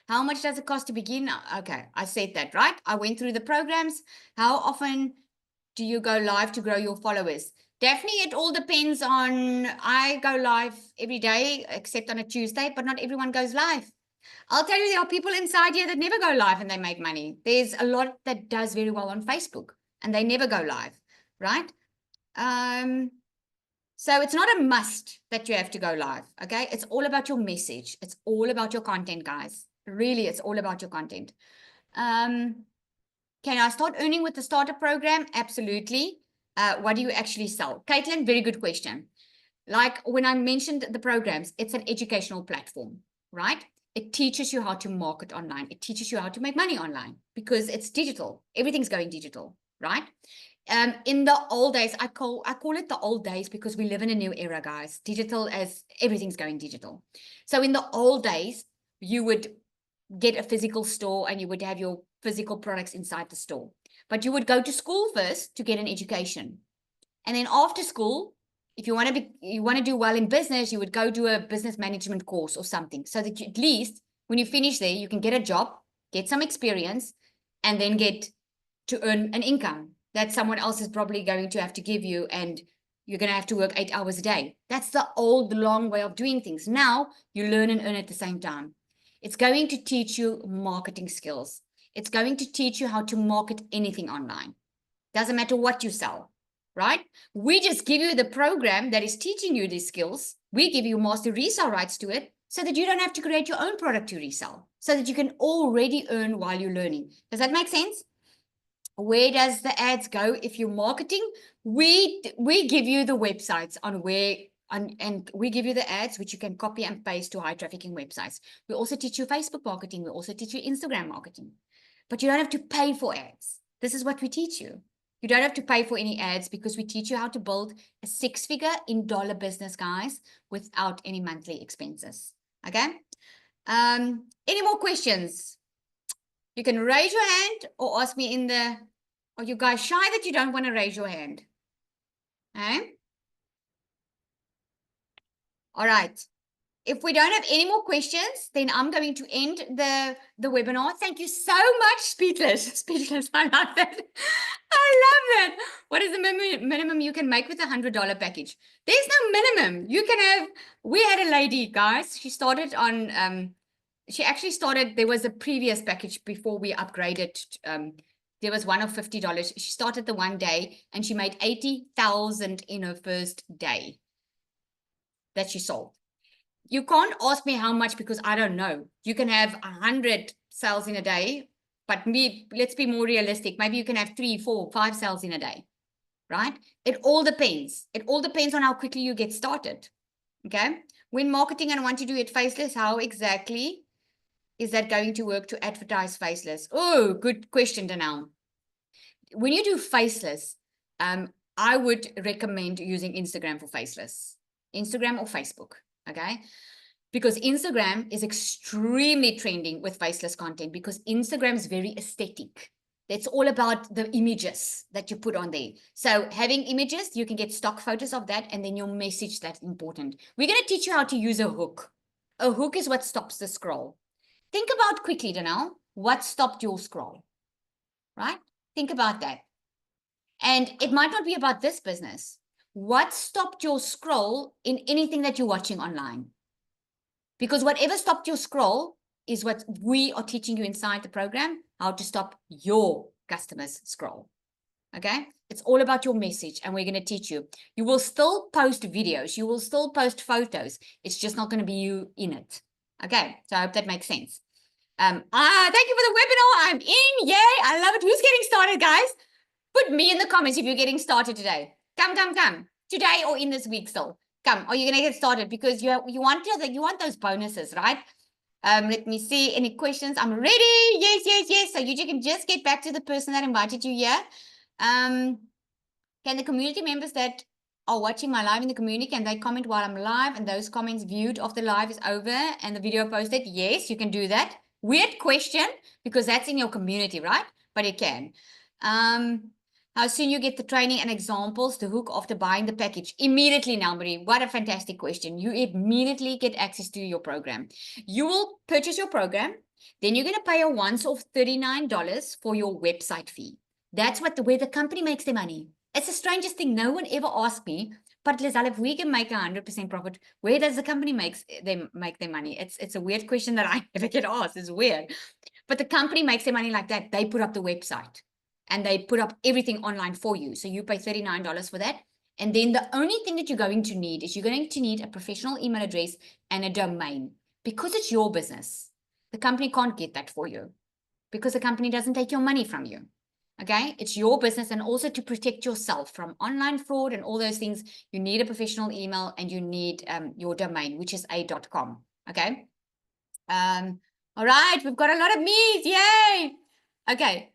Speaker 1: How much does it cost to begin? Okay, I said that, right? I went through the programs. How often do you go live to grow your followers? Daphne, it all depends on, I go live every day except on a Tuesday, but not everyone goes live. I'll tell you, there are people inside here that never go live and they make money. There's a lot that does very well on Facebook and they never go live, right? So it's not a must that you have to go live, okay? It's all about your message. It's all about your content, guys. Really, it's all about your content. Can I start earning with the starter program? Absolutely. What do you actually sell? Caitlin, very good question. Like when I mentioned the programs, it's an educational platform, right? It teaches you how to market online. It teaches you how to make money online because it's digital. Everything's going digital, right? In the old days, I call it the old days because we live in a new era, guys. Digital, as everything's going digital. So in the old days, you would get a physical store and you would have your physical products inside the store. But you would go to school first to get an education. And then after school, if you want to do well in business, you would go do a business management course or something, so that at least when you finish there, you can get a job, get some experience, and then get to earn an income that someone else is probably going to have to give you, and you're going to have to work 8 hours a day. That's the old, long way of doing things. Now you learn and earn at the same time. It's going to teach you marketing skills. It's going to teach you how to market anything online. Doesn't matter what you sell, right? We just give you the program that is teaching you these skills. We give you master resale rights to it so that you don't have to create your own product to resell, so that you can already earn while you're learning. Does that make sense? Where does the ads go if you're marketing? We give you the websites on where, and we give you the ads which you can copy and paste to high trafficking websites. We also teach you Facebook marketing. We also teach you Instagram marketing, but you don't have to pay for ads. This is what we teach you. You don't have to pay for any ads because we teach you how to build a 6-figure in dollar business, guys, without any monthly expenses. Okay. Any more questions? You can raise your hand or ask me in the, are you guys shy that you don't want to raise your hand? Okay. All right. If we don't have any more questions, then I'm going to end the webinar. Thank you so much, Speechless. Speechless, I love that. I love that. What is the minimum you can make with $100 package? There's no minimum. You can have, we had a lady, guys, she started on, she actually started, there was a previous package before we upgraded. There was one of $50. She started the one day and she made 80,000 in her first day that she sold. You can't ask me how much because I don't know. You can have 100 sales in a day, but let's be more realistic. Maybe you can have 3, 4, 5 sales in a day, right? It all depends. It all depends on how quickly you get started, okay? When marketing and want to do it faceless, how exactly is that going to work to advertise faceless? Oh, good question, Danelle. When you do faceless, I would recommend using Instagram for faceless. Instagram or Facebook. Okay, because Instagram is extremely trending with faceless content because Instagram is very aesthetic. It's all about the images that you put on there. So having images, you can get stock photos of that and then your message that's important. We're going to teach you how to use a hook. A hook is what stops the scroll. Think about quickly, Danelle, what stopped your scroll, right? Think about that. And it might not be about this business. What stopped your scroll in anything that you're watching online? Because whatever stopped your scroll is what we are teaching you inside the program, how to stop your customers' scroll. Okay? It's all about your message, and we're going to teach you. You will still post videos. You will still post photos. It's just not going to be you in it. Okay? So I hope that makes sense. Thank you for the webinar. I'm in. Yay. I love it. Who's getting started, guys? Put me in the comments if you're getting started today. Come. Today or in this week still. Come. Are you going to get started? Because you want those bonuses, right? Let me see. Any questions? I'm ready. Yes. So you can just get back to the person that invited you here. Can the community members that are watching my live in the community, can they comment while I'm live and those comments viewed after live is over and the video posted? Yes, you can do that. Weird question because that's in your community, right? But it can. How soon you get the training and examples to hook after buying the package? Immediately now, Marie. What a fantastic question. You immediately get access to your program. You will purchase your program. Then you're going to pay a once-off $39 for your website fee. That's where the company makes their money. It's the strangest thing. No one ever asked me, but Lizelle, if we can make 100% profit, where does the company make their money? It's a weird question that I never get asked. It's weird. But the company makes their money like that. They put up the website and they put up everything online for you. So you pay $39 for that. And then the only thing that you're going to need is you're going to need a professional email address and a domain because it's your business. The company can't get that for you because the company doesn't take your money from you. Okay, it's your business, and also to protect yourself from online fraud and all those things, you need a professional email and you need your domain, which is a.com. Okay. All right, we've got a lot of me's. Yay. Okay.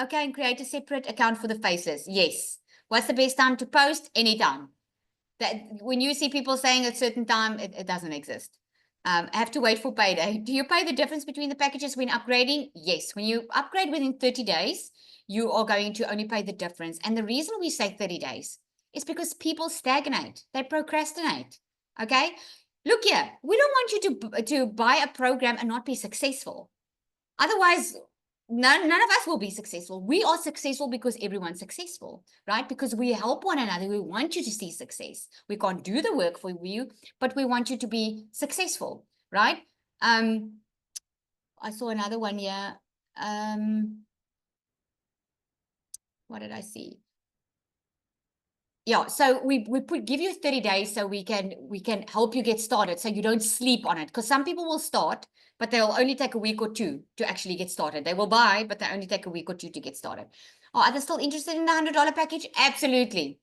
Speaker 1: Okay, and create a separate account for the faces. Yes. What's the best time to post? Anytime. That when you see people saying at a certain time, it doesn't exist. Have to wait for payday. Do you pay the difference between the packages when upgrading? Yes. When you upgrade within 30 days, you are going to only pay the difference. And the reason we say 30 days is because people stagnate. They procrastinate. Okay. Look here. We don't want you to buy a program and not be successful. Otherwise, none of us will be successful. We are successful because everyone's successful, right? Because we help one another. We want you to see success. We can't do the work for you, but we want you to be successful, right? I saw another one here. What did I see? Yeah, so we give you 30 days so we can help you get started so you don't sleep on it, because some people will start, but they'll only take a week or two to actually get started. They will buy, but they only take a week or two to get started. Are others still interested in the $100 package? Absolutely.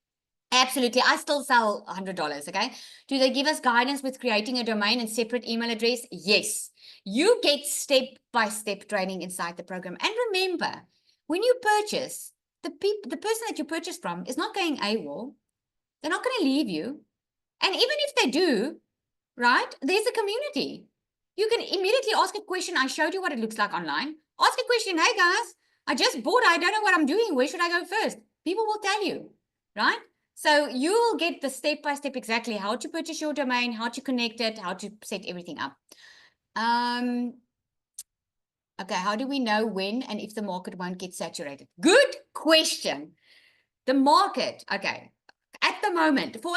Speaker 1: Absolutely. I still sell $100. Okay. Do they give us guidance with creating a domain and separate email address? Yes. You get step-by-step training inside the program. And remember, when you purchase, the person that you purchase from is not going AWOL. They're not going to leave you. And even if they do, right, there's a community. You can immediately ask a question. I showed you what it looks like online. Ask a question. Hey guys, I just bought. I don't know what I'm doing. Where should I go first? People will tell you, right? So you will get the step-by-step exactly how to purchase your domain, how to connect it, how to set everything up. Okay, how do we know when and if the market won't get saturated? Good question. The market, okay, at the moment, for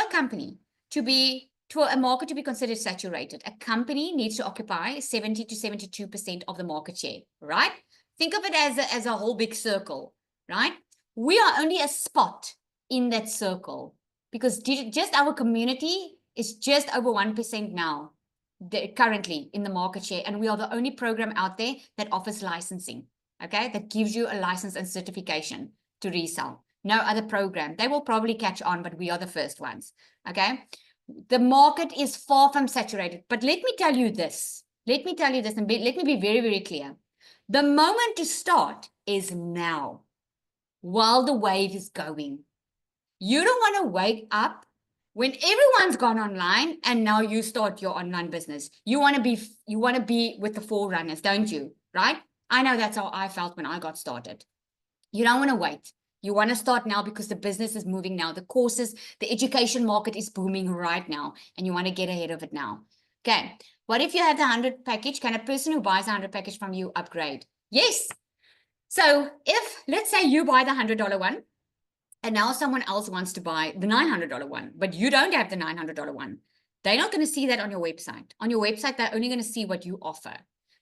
Speaker 1: a market to be considered saturated, a company needs to occupy 70 to 72% of the market share, right? Think of it as a whole big circle, right? We are only a spot in that circle because just our community is just over 1% now. Currently in the market share, and we are the only program out there that offers licensing, okay, that gives you a license and certification to resell. No other program. They will probably catch on, but we are the first ones, okay? The market is far from saturated, but let me tell you this, and let me be very, very clear. The moment to start is now, while the wave is going. You don't want to wake up when everyone's gone online and now you start your online business. You want to be with the forerunners, don't you? Right? I know that's how I felt when I got started. You don't want to wait. You want to start now because the business is moving now. The courses, the education market is booming right now, and you want to get ahead of it now. Okay. What if you have the 100 package? Can a person who buys a 100 package from you upgrade? Yes. So if, let's say you buy the $100 one, and now someone else wants to buy the $900 one, but you don't have the $900 one. They're not going to see that on your website. On your website, they're only going to see what you offer.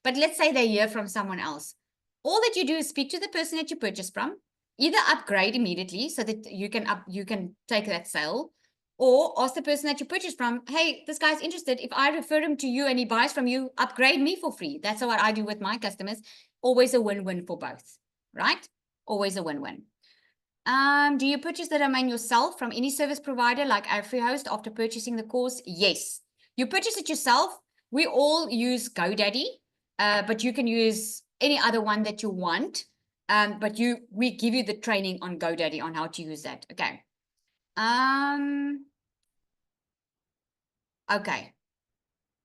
Speaker 1: But let's say they hear from someone else. All that you do is speak to the person that you purchased from, either upgrade immediately so that you can take that sale, or ask the person that you purchased from, hey, this guy's interested. If I refer him to you and he buys from you, upgrade me for free. That's what I do with my customers. Always a win-win for both, right? Always a win-win. Do you purchase the domain yourself from any service provider like AfriHost after purchasing the course? Yes. You purchase it yourself. We all use GoDaddy, but you can use any other one that you want. But we give you the training on GoDaddy on how to use that. Okay. Okay.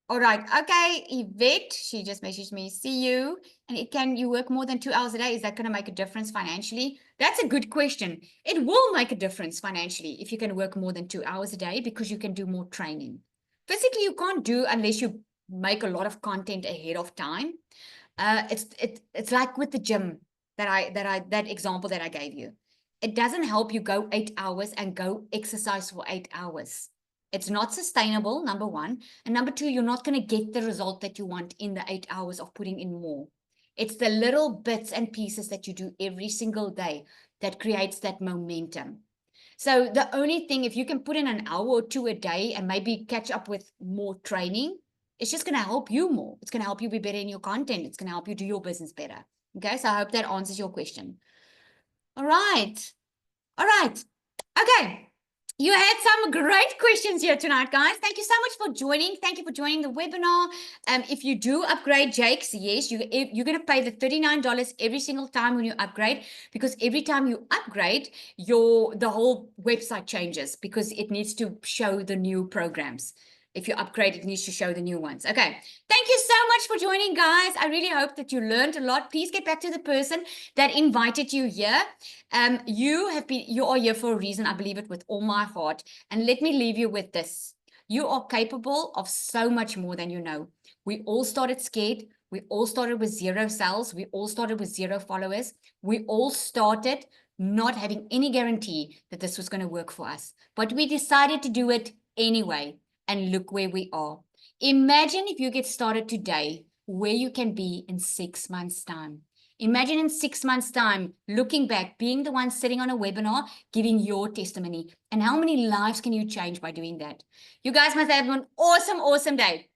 Speaker 1: All right. Okay. Yvette, she just messaged me, see you. And can you work more than 2 hours a day? Is that going to make a difference financially? That's a good question. It will make a difference financially if you can work more than 2 hours a day because you can do more training. Physically, you can't do unless you make a lot of content ahead of time. It's like with the gym that example that I gave you. It doesn't help you go 8 hours and go exercise for 8 hours. It's not sustainable, number one. And number two, you're not going to get the result that you want in the 8 hours of putting in more. It's the little bits and pieces that you do every single day that creates that momentum. So the only thing, if you can put in an hour or two a day and maybe catch up with more training, it's just going to help you more. It's going to help you be better in your content. It's going to help you do your business better. Okay, so I hope that answers your question. All right. All right. Okay. You had some great questions here tonight, guys. Thank you so much for joining. Thank you for joining the webinar. If you do upgrade Jakes, yes, you're going to pay the $39 every single time when you upgrade, because every time you upgrade, the whole website changes because it needs to show the new programs. If you upgrade, it needs to show the new ones. Okay. Thank you so much for joining, guys. I really hope that you learned a lot. Please get back to the person that invited you here. You are here for a reason. I believe it with all my heart. And let me leave you with this. You are capable of so much more than you know. We all started scared. We all started with 0 sales. We all started with 0 followers. We all started not having any guarantee that this was going to work for us. But we decided to do it anyway. And look where we are. Imagine if you get started today, where you can be in 6 months' time. Imagine in 6 months' time, looking back, being the one sitting on a webinar, giving your testimony. And how many lives can you change by doing that? You guys must have an awesome, awesome day.